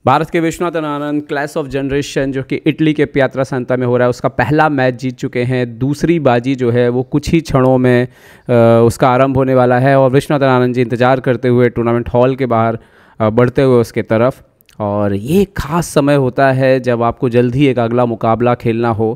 भारत के Viswanathan Anand clash of generation जो कि इटली के पियात्रा सांता में हो रहा है, उसका पहला मैच जीत चुके हैं। दूसरी बाजी जो है वो कुछ ही क्षणों में उसका आरंभ होने वाला है और विश्वनाथन आनंद जी इंतज़ार करते हुए टूर्नामेंट हॉल के बाहर बढ़ते हुए उसके तरफ। और ये खास समय होता है जब आपको जल्द ही एक अगला मुकाबला खेलना हो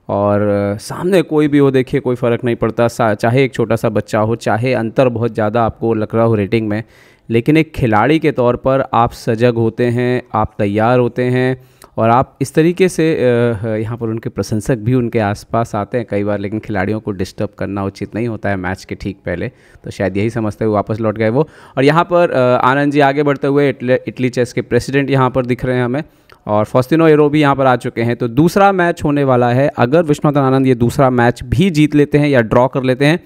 और सामने कोई भी हो, देखिए कोई फ़र्क नहीं पड़ता, चाहे एक छोटा सा बच्चा हो, चाहे अंतर बहुत ज़्यादा आपको लग रहा हो रेटिंग में, लेकिन एक खिलाड़ी के तौर पर आप सजग होते हैं, आप तैयार होते हैं और आप इस तरीके से यहाँ पर उनके प्रशंसक भी उनके आसपास आते हैं कई बार, लेकिन खिलाड़ियों को डिस्टर्ब करना उचित नहीं होता है मैच के ठीक पहले, तो शायद यही समझते हुए वापस लौट गए वो। और यहाँ पर आनंद जी आगे बढ़ते हुए इटली चेस के प्रेसिडेंट यहाँ पर दिख रहे हैं हमें, और फॉस्टिनो एरो भी यहाँ पर आ चुके हैं। तो दूसरा मैच होने वाला है। अगर विश्वनाथन आनंद ये दूसरा मैच भी जीत लेते हैं या ड्रॉ कर लेते हैं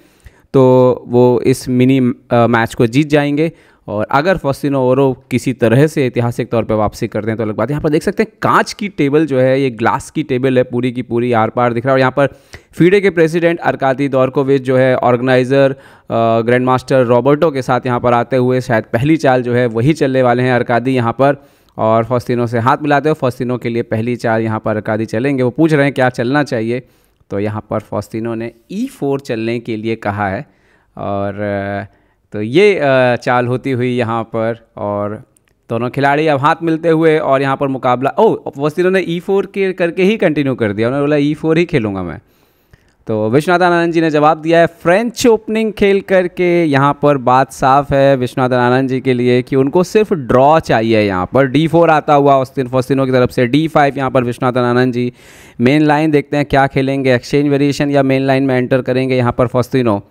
तो वो इस मिनी मैच को जीत जाएंगे, और अगर फॉस्टिनो ओरो किसी तरह से ऐतिहासिक तौर पे वापसी करते हैं तो अलग बात है। यहाँ पर देख सकते हैं कांच की टेबल जो है, ये ग्लास की टेबल है पूरी की पूरी, आर पार दिख रहा है। और यहाँ पर फीडे के प्रेसिडेंट अर्कादी दौरकोविच जो है ऑर्गेनाइज़र ग्रैंड मास्टर रॉबर्टो के साथ यहाँ पर आते हुए शायद पहली चाल जो है वही चलने वाले हैं अर्कादी यहाँ पर, और फॉस्टिनो से हाथ मिलाते हुए फॉस्टिनो के लिए पहली चाल यहाँ पर अर्कादी चलेंगे। वो पूछ रहे हैं क्या चलना चाहिए, तो यहाँ पर फॉस्टिनो ने E4 चलने के लिए कहा है, और तो ये चाल होती हुई यहाँ पर, और दोनों खिलाड़ी अब हाथ मिलते हुए और यहाँ पर मुकाबला, फॉस्टिनो ने E4 के करके ही कंटिन्यू कर दिया, उन्होंने बोला E4 ही खेलूँगा मैं। तो विश्वनाथन आनंद जी ने जवाब दिया है फ्रेंच ओपनिंग खेल करके। यहाँ पर बात साफ है विश्वनाथन आनंद जी के लिए कि उनको सिर्फ ड्रॉ चाहिए। यहाँ पर D4 आता हुआ फॉस्टिनो की तरफ से, D5 यहाँ पर विश्वनाथन आनंद जी मेन लाइन देखते हैं क्या खेलेंगे, एक्सचेंज वेरिएशन या मेन लाइन में एंटर करेंगे। यहाँ पर फॉस्टिनो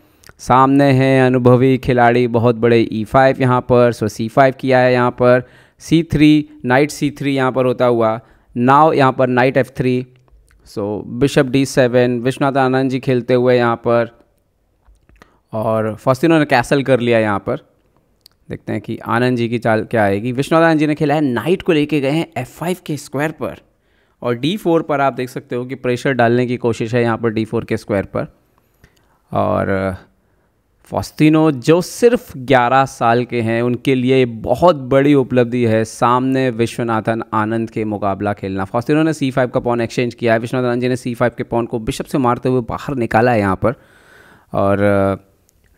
सामने हैं अनुभवी खिलाड़ी बहुत बड़े, E5 यहाँ पर, सो C5 किया है यहाँ पर, C3 नाइट C3 यहाँ पर होता हुआ, नाव यहाँ पर knight F3, so bishop D7 Viswanathan Anand ji खेलते हुए यहाँ पर, और फॉस्टिनो ने कैसल कर लिया यहाँ पर। देखते हैं कि आनंद जी की चाल क्या आएगी। विश्वनाथन आनंद जी ने खेला है नाइट को लेके गए हैं F5 के स्क्वायर पर, और D4 पर आप देख सकते हो कि प्रेशर डालने की कोशिश है यहाँ पर D4 के स्क्वायर पर। और फॉस्टिनो जो सिर्फ 11 साल के हैं उनके लिए बहुत बड़ी उपलब्धि है सामने विश्वनाथन आनंद के मुकाबला खेलना। फॉस्टिनो ने C5 का पॉन एक्सचेंज किया है, विश्वनाथन आनंद जी ने C5 के पॉन को बिशप से मारते हुए बाहर निकाला है यहाँ पर। और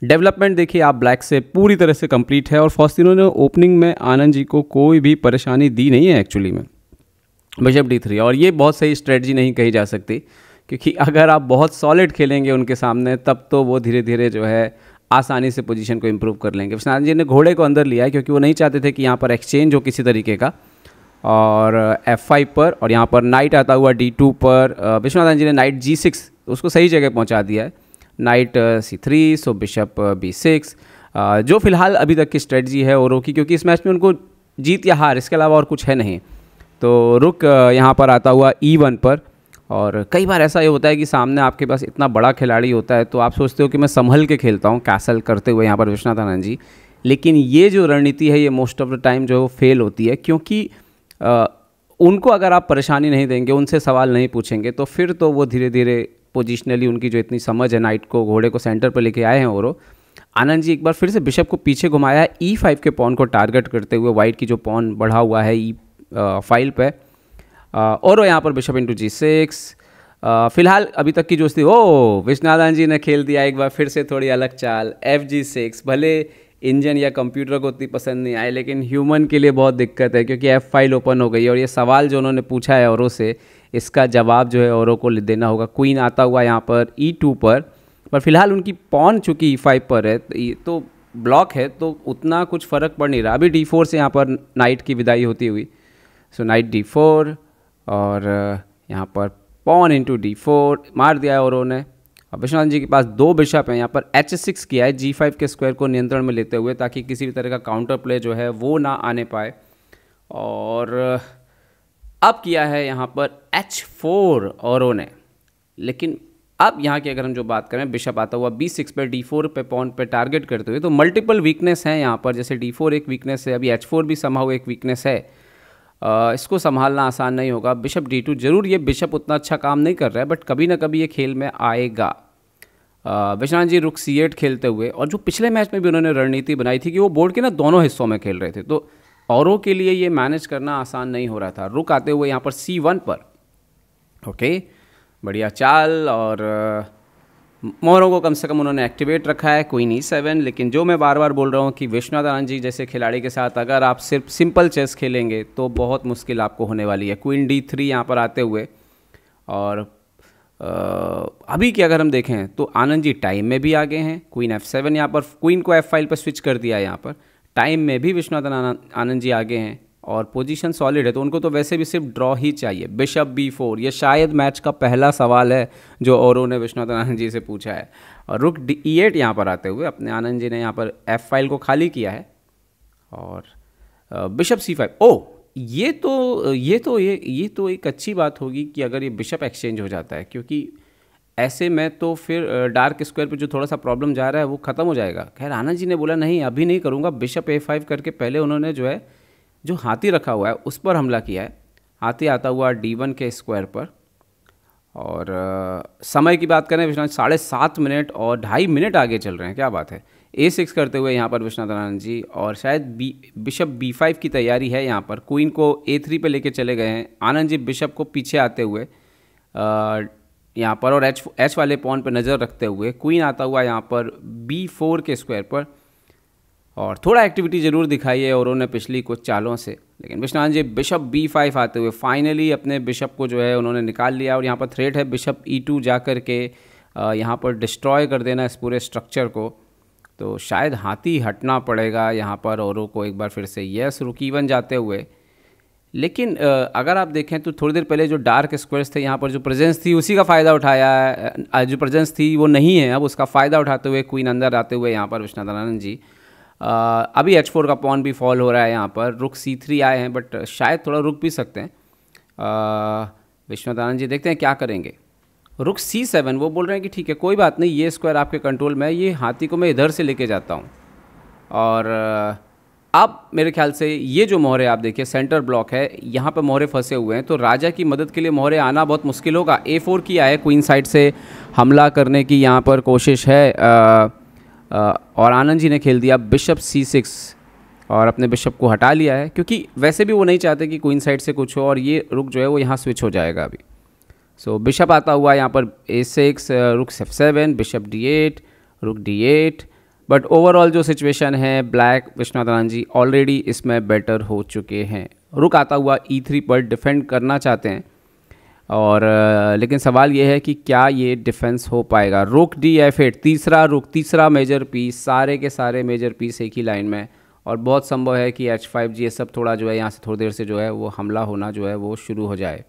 डेवलपमेंट देखिए आप ब्लैक से पूरी तरह से कंप्लीट है, और फॉस्टिनो ने ओपनिंग में आनंद जी को कोई भी परेशानी दी नहीं है एक्चुअली में। बिशप D3, और ये बहुत सही स्ट्रेटजी नहीं कही जा सकती, क्योंकि अगर आप बहुत सॉलिड खेलेंगे उनके सामने तब तो वो धीरे धीरे जो है आसानी से पोजीशन को इम्प्रूव कर लेंगे। विश्वनाथन जी ने घोड़े को अंदर लिया है क्योंकि वो नहीं चाहते थे कि यहाँ पर एक्सचेंज हो किसी तरीके का, और F5 पर, और यहाँ पर नाइट आता हुआ D2 पर। विश्वनाथन जी ने नाइट G6 उसको सही जगह पहुँचा दिया है, नाइट C3, सो बिशप B6, जो फिलहाल अभी तक की स्ट्रेटजी है ओरो की, क्योंकि इस मैच में उनको जीत या हार इसके अलावा और कुछ है नहीं। तो रुक यहाँ पर आता हुआ E1 पर, और कई बार ऐसा ये होता है कि सामने आपके पास इतना बड़ा खिलाड़ी होता है तो आप सोचते हो कि मैं संभल के खेलता हूँ कैसल करते हुए यहाँ पर विश्वनाथन आनंद जी, लेकिन ये जो रणनीति है ये मोस्ट ऑफ द टाइम जो फेल होती है, क्योंकि उनको अगर आप परेशानी नहीं देंगे, उनसे सवाल नहीं पूछेंगे, तो फिर तो वो धीरे धीरे पोजिशनली उनकी जो इतनी समझ है, नाइट को घोड़े को सेंटर पर लेके आए हैं ओरो। आनंद जी एक बार फिर से बिशप को पीछे घुमाया है E5 के पॉन को टारगेट करते हुए, वाइट की जो पॉन बढ़ा हुआ है E5 पे, और यहाँ पर बिशप इंटू G6। फिलहाल अभी तक की जो थी विश्वनाथन जी ने खेल दिया एक बार फिर से थोड़ी अलग चाल, FG6। भले इंजन या कंप्यूटर को उतनी पसंद नहीं आए, लेकिन ह्यूमन के लिए बहुत दिक्कत है, क्योंकि F5 ओपन हो गई है, और ये सवाल जो उन्होंने पूछा है औरों से, इसका जवाब जो है औरों को देना होगा। क्वीन आता हुआ यहाँ पर E2 पर फिलहाल उनकी पॉन चूँकि E5 पर है तो ब्लॉक है, तो उतना कुछ फ़र्क पड़ नहीं रहा। अभी D4 से यहाँ पर नाइट की विदाई होती हुई, सो नाइट D4, और यहाँ पर पॉन इंटू D4 मार दिया है और उन्होंने। अब विश्वनाथन जी के पास 2 बिशप हैं, यहाँ पर H6 किया है G5 के स्क्वायर को नियंत्रण में लेते हुए, ताकि किसी भी तरह का काउंटर प्ले जो है वो ना आने पाए। और अब किया है यहाँ पर H4 और उन्होंने, लेकिन अब यहाँ की अगर हम जो बात करें, बिशप आता हुआ B6 पे, D4 पे पॉन पे टारगेट करते हुए, तो मल्टीपल वीकनेस हैं यहाँ पर। जैसे D4 एक वीकनेस है, अभी H4 भी समहाउ एक वीकनेस है, इसको संभालना आसान नहीं होगा। बिशप D2 जरूर ये बिशप उतना अच्छा काम नहीं कर रहा है, बट कभी ना कभी ये खेल में आएगा। विश्वनाथन जी रुक C8 खेलते हुए, और जो पिछले मैच में भी उन्होंने रणनीति बनाई थी कि वो बोर्ड के ना दोनों हिस्सों में खेल रहे थे, तो औरों के लिए ये मैनेज करना आसान नहीं हो रहा था। रुक आते हुए यहाँ पर C1 पर, ओके, बढ़िया चाल, और मोहरों को कम से कम उन्होंने एक्टिवेट रखा है, क्वीन E7। लेकिन जो मैं बार बार बोल रहा हूँ कि विश्वनाथ आनंद जी जैसे खिलाड़ी के साथ अगर आप सिर्फ सिंपल चेस खेलेंगे तो बहुत मुश्किल आपको होने वाली है। क्वीन D3 यहाँ पर आते हुए, और अभी की अगर हम देखें तो आनंद जी टाइम में भी आगे हैं। क्वीन F7 यहाँ पर, क्वीन को F5 पर स्विच कर दिया है। यहाँ पर टाइम में भी विश्वनाथ आनंद जी आगे हैं और पोजीशन सॉलिड है, तो उनको तो वैसे भी सिर्फ ड्रॉ ही चाहिए। बिशप B4, ये शायद मैच का पहला सवाल है जो औरों ने विश्वनाथ आनंद जी से पूछा है। और रुक E8 यहाँ पर आते हुए अपने आनंद जी ने यहाँ पर F फाइल को खाली किया है, और बिशप C5। ओ, ये तो एक अच्छी बात होगी कि अगर ये बिशप एक्सचेंज हो जाता है, क्योंकि ऐसे में तो फिर डार्क स्क्वायर पे जो थोड़ा सा प्रॉब्लम जा रहा है वो ख़त्म हो जाएगा। खैर आनंद जी ने बोला नहीं, अभी नहीं करूँगा। बिशप A5 करके पहले उन्होंने जो हाथी रखा हुआ है उस पर हमला किया है। हाथी आता हुआ D1 के स्क्वायर पर, और समय की बात करें विश्वनाथ 7.5 मिनट और 2.5 मिनट आगे चल रहे हैं, क्या बात है। A6 करते हुए यहाँ पर विश्वनाथ आनंद जी, और शायद बिशप B5 की तैयारी है यहाँ पर। क्वीन को A3 पे लेके चले गए हैं आनंद जी, बिशप को पीछे आते हुए यहाँ पर, और H वाले पॉन पर नज़र रखते हुए। क्वीन आता हुआ यहाँ पर B4 के स्क्वायर पर, और थोड़ा एक्टिविटी ज़रूर दिखाई है और उन्होंने पिछली कुछ चालों से। लेकिन विश्वनाथ जी बिशप B5 आते हुए फाइनली अपने बिशप को जो है उन्होंने निकाल लिया, और यहाँ पर थ्रेट है बिशप E2 जा कर के यहाँ पर डिस्ट्रॉय कर देना इस पूरे स्ट्रक्चर को। तो शायद हाथी हटना पड़ेगा यहाँ पर औरों को एक बार फिर से। यस, रुक E1 जाते हुए। लेकिन अगर आप देखें तो थोड़ी देर पहले जो डार्क स्क्वायर्स थे यहाँ पर, जो प्रेजेंस थी उसी का फ़ायदा उठाया है। जो प्रेजेंस थी वो नहीं है, अब उसका फ़ायदा उठाते हुए क्वीन अंदर आते हुए यहाँ पर विश्वनाथ आनंद जी। अभी H4 का पॉन भी फॉल हो रहा है यहाँ पर। रुक C3 आए हैं, बट शायद थोड़ा रुक भी सकते हैं विश्वनाथ आनंद जी। देखते हैं क्या करेंगे। रुक C7, वो बोल रहे हैं कि ठीक है कोई बात नहीं, ये स्क्वायर आपके कंट्रोल में है, ये हाथी को मैं इधर से लेके जाता हूँ। और अब मेरे ख्याल से ये जो मोहरे आप देखिए सेंटर ब्लॉक है, यहाँ पर मोहरे फंसे हुए हैं, तो राजा की मदद के लिए मोहरे आना बहुत मुश्किल होगा। A4 किया है, क्वीन साइड से हमला करने की यहाँ पर कोशिश है, और आनंद जी ने खेल दिया बिशप C6 और अपने बिशप को हटा लिया है, क्योंकि वैसे भी वो नहीं चाहते कि क्वीन साइड से कुछ हो, और ये रुक जो है वो यहाँ स्विच हो जाएगा अभी। सो बिशप आता हुआ यहाँ पर A6, रुक F7, बिशप D8, रुक D8। बट ओवरऑल जो सिचुएशन है, ब्लैक विश्वनाथ आनंद जी ऑलरेडी इसमें बेटर हो चुके हैं। रुक आता हुआ E3 पर डिफेंड करना चाहते हैं, और लेकिन सवाल ये है कि क्या ये डिफेंस हो पाएगा। रुक DF8, तीसरा मेजर पीस, सारे के सारे मेजर पीस एक ही लाइन में, और बहुत संभव है कि H5 ये सब थोड़ा जो है यहाँ से थोड़ी देर से जो है वो हमला होना जो है वो शुरू हो जाए।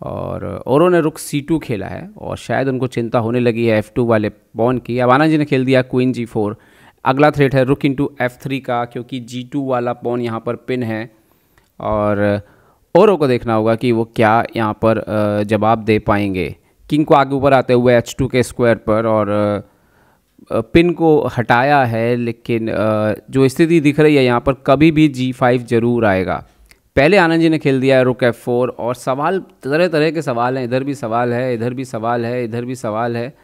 और औरों ने रुक C2 खेला है, और शायद उनको चिंता होने लगी है F2 वाले पॉन की। अब आनंद जी ने खेल दिया क्वीन G4। अगला थ्रेट है रुक इंटू F3 का, क्योंकि G2 वाला पॉन यहाँ पर पिन है, और औरों को देखना होगा कि वो क्या यहाँ पर जवाब दे पाएंगे। किंग को आगे ऊपर आते हुए H2 के स्क्वायर पर, और पिन को हटाया है, लेकिन जो स्थिति दिख रही है यहाँ पर कभी भी G5 जरूर आएगा। पहले आनंद जी ने खेल दिया है रुक F4, और सवाल तरह तरह के सवाल हैं, इधर भी सवाल है, इधर भी सवाल है, इधर भी सवाल है,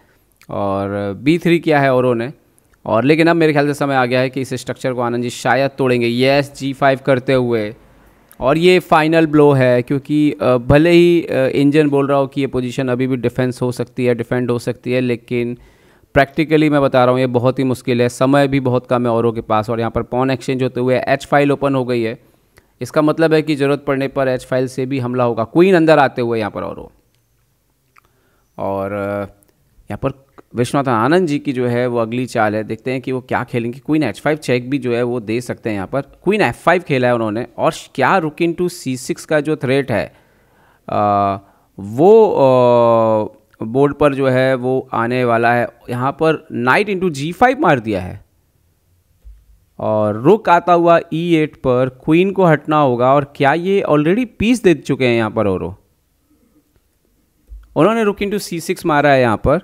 और B3 किया है औरों ने। और लेकिन अब मेरे ख्याल से समय आ गया है कि इस स्ट्रक्चर को आनंद जी शायद तोड़ेंगे। यस, G5 करते हुए, और ये फाइनल ब्लो है, क्योंकि भले ही इंजन बोल रहा हो कि ये पोजीशन अभी भी डिफेंस हो सकती है, डिफेंड हो सकती है, लेकिन प्रैक्टिकली मैं बता रहा हूँ ये बहुत ही मुश्किल है। समय भी बहुत कम है औरों के पास, और यहाँ पर पॉन एक्सचेंज होते हुए H फाइल ओपन हो गई है। इसका मतलब है कि ज़रूरत पड़ने पर H फाइल से भी हमला होगा। क्वीन अंदर आते हुए यहाँ पर औरों, और यहाँ पर विश्वनाथ आनंद जी की जो है वो अगली चाल है, देखते हैं कि वो क्या खेलेंगे। क्वीन H5 चेक भी जो है वो दे सकते हैं यहाँ पर। क्वीन F5 खेला है उन्होंने, और क्या रुक इंटू C6 का जो थ्रेट है वो बोर्ड पर जो है वो आने वाला है। यहाँ पर नाइट इंटू G5 मार दिया है, और रुक आता हुआ E8 पर क्वीन को हटना होगा। और क्या ये ऑलरेडी पीस दे चुके हैं यहाँ पर औरों? उन्होंने रुक इंटू C6 मारा है यहाँ पर,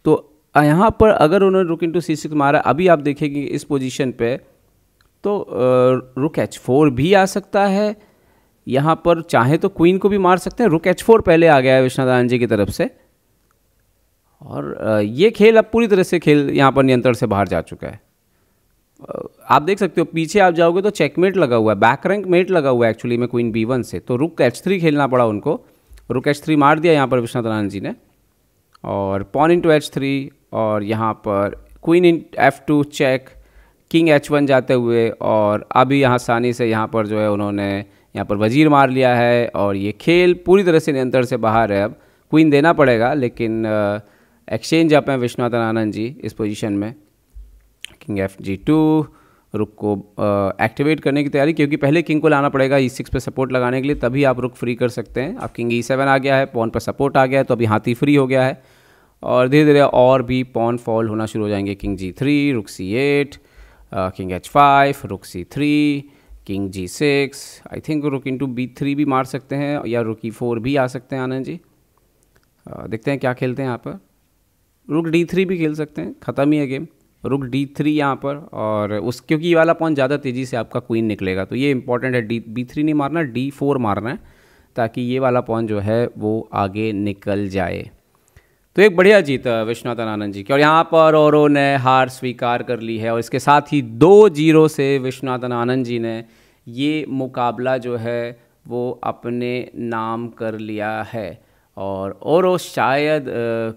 तो यहाँ पर अगर उन्होंने रुक इंटू C6 मारा, अभी आप देखेंगे इस पोजीशन पे तो रुक H4 भी आ सकता है। यहाँ पर चाहे तो क्वीन को भी मार सकते हैं। रुक H4 पहले आ गया है विश्वनाथ आनंद जी की तरफ से, और ये खेल अब पूरी तरह से खेल यहाँ पर नियंत्रण से बाहर जा चुका है। आप देख सकते हो पीछे आप जाओगे तो चेकमेट लगा हुआ है, बैक रैंक मेट लगा हुआ है एक्चुअली में क्वीन B1 से, तो रुक H3 खेलना पड़ा उनको। रुक H3 मार दिया यहाँ पर विश्वनाथ आनंद जी ने, और पॉन इंटू H3, और यहाँ पर क्वीन इन F2 चेक, किंग H1 जाते हुए, और अभी यहाँ आसानी से यहाँ पर जो है उन्होंने यहाँ पर वजीर मार लिया है, और ये खेल पूरी तरह से नियंत्रण से बाहर है। अब क्वीन देना पड़ेगा, लेकिन एक्सचेंज आप हैं विश्वनाथन आनंद जी इस पोजीशन में। किंग FG2, रुक को एक्टिवेट करने की तैयारी, क्योंकि पहले किंग को लाना पड़ेगा E6 पे सपोर्ट लगाने के लिए, तभी आप रुक फ्री कर सकते हैं। अब किंग E7 आ गया है, पॉन पर सपोर्ट आ गया है, तो अभी हाथी फ्री हो गया है, और धीरे धीरे और भी पॉन फॉल होना शुरू हो जाएंगे। किंग G3, रुक C8, किंग H5, रुक C3, king G6, I think रुक इंटू B3 भी मार सकते हैं, या रुक E4 भी आ सकते हैं आनंद जी। देखते हैं क्या खेलते हैं यहाँ पर। रुक D3 भी खेल सकते हैं, ख़त्म ही है गेम। रुक D3 यहाँ पर, और उस क्योंकि ये वाला पॉन ज़्यादा तेज़ी से आपका क्वीन निकलेगा, तो ये इंपॉर्टेंट है। B3 नहीं मारना, D4 मारना है, ताकि ये वाला पॉन जो है वो आगे निकल जाए। तो एक बढ़िया जीत विश्वनाथन आनंद जी की, और यहाँ पर औरों ने हार स्वीकार कर ली है, और इसके साथ ही 2-0 से विश्वनाथन आनंद जी ने ये मुकाबला जो है वो अपने नाम कर लिया है। और औरों शायद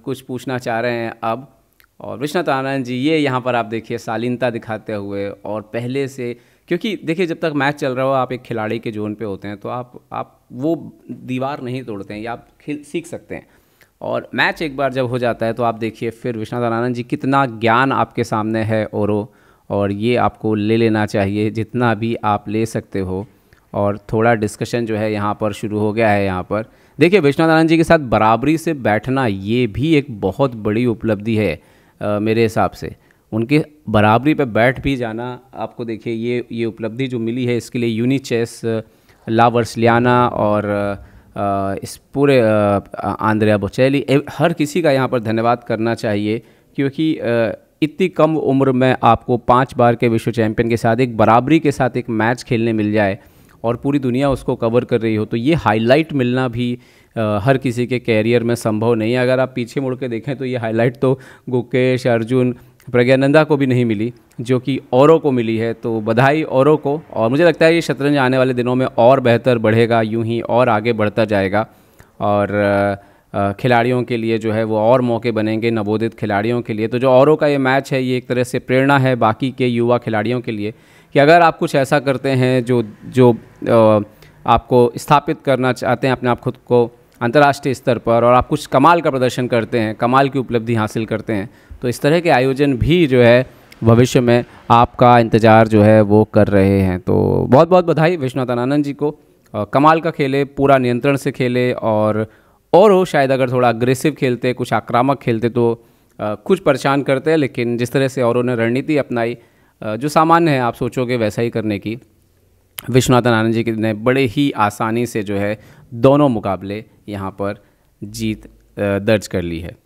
कुछ पूछना चाह रहे हैं अब, और विश्वनाथ आनंद जी ये यहाँ पर आप देखिए शालीनता दिखाते हुए, और पहले से, क्योंकि देखिए जब तक मैच चल रहा हो आप एक खिलाड़ी के जोन पे होते हैं, तो आप वो दीवार नहीं तोड़ते हैं, या आप सीख सकते हैं। और मैच एक बार जब हो जाता है तो आप देखिए फिर विश्वनाथ आनंद जी कितना ज्ञान आपके सामने है औरों, और ये आपको ले लेना चाहिए जितना भी आप ले सकते हो। और थोड़ा डिस्कशन जो है यहाँ पर शुरू हो गया है। यहाँ पर देखिए विश्वनाथ आनंद जी के साथ बराबरी से बैठना ये भी एक बहुत बड़ी उपलब्धि है मेरे हिसाब से। उनके बराबरी पे बैठ भी जाना, आपको देखिए ये उपलब्धि जो मिली है, इसके लिए यूनिचेस, ला वर्सलियाना और इस पूरे आंद्रिया बोचेली, हर किसी का यहाँ पर धन्यवाद करना चाहिए, क्योंकि इतनी कम उम्र में आपको 5 बार के विश्व चैंपियन के साथ एक बराबरी के साथ एक मैच खेलने मिल जाए, और पूरी दुनिया उसको कवर कर रही हो, तो ये हाईलाइट मिलना भी हर किसी के कैरियर में संभव नहीं है। अगर आप पीछे मुड़ के देखें तो ये हाईलाइट तो गुकेश, अर्जुन, प्रज्ञानंदा को भी नहीं मिली, जो कि औरों को मिली है। तो बधाई औरों को, और मुझे लगता है ये शतरंज आने वाले दिनों में और बेहतर बढ़ेगा, यूं ही और आगे बढ़ता जाएगा, और खिलाड़ियों के लिए जो है वो और मौके बनेंगे, नवोदित खिलाड़ियों के लिए। तो जो औरों का ये मैच है, ये एक तरह से प्रेरणा है बाकी के युवा खिलाड़ियों के लिए, कि अगर आप कुछ ऐसा करते हैं जो आपको स्थापित करना चाहते हैं अपने आप खुद को अंतर्राष्ट्रीय स्तर पर, और आप कुछ कमाल का प्रदर्शन करते हैं, कमाल की उपलब्धि हासिल करते हैं, तो इस तरह के आयोजन भी जो है भविष्य में आपका इंतज़ार जो है वो कर रहे हैं। तो बहुत बहुत बधाई विश्वनाथन आनंद जी को। कमाल का खेले, पूरा नियंत्रण से खेले, और वो शायद अगर थोड़ा अग्रेसिव खेलते, कुछ आक्रामक खेलते तो कुछ परेशान करते हैं, लेकिन जिस तरह से औरों ने रणनीति अपनाई जो सामान्य है, आप सोचोगे वैसा ही करने की, विश्वनाथन आनंद जी ने बड़े ही आसानी से जो है दोनों मुकाबले यहाँ पर जीत दर्ज कर ली है।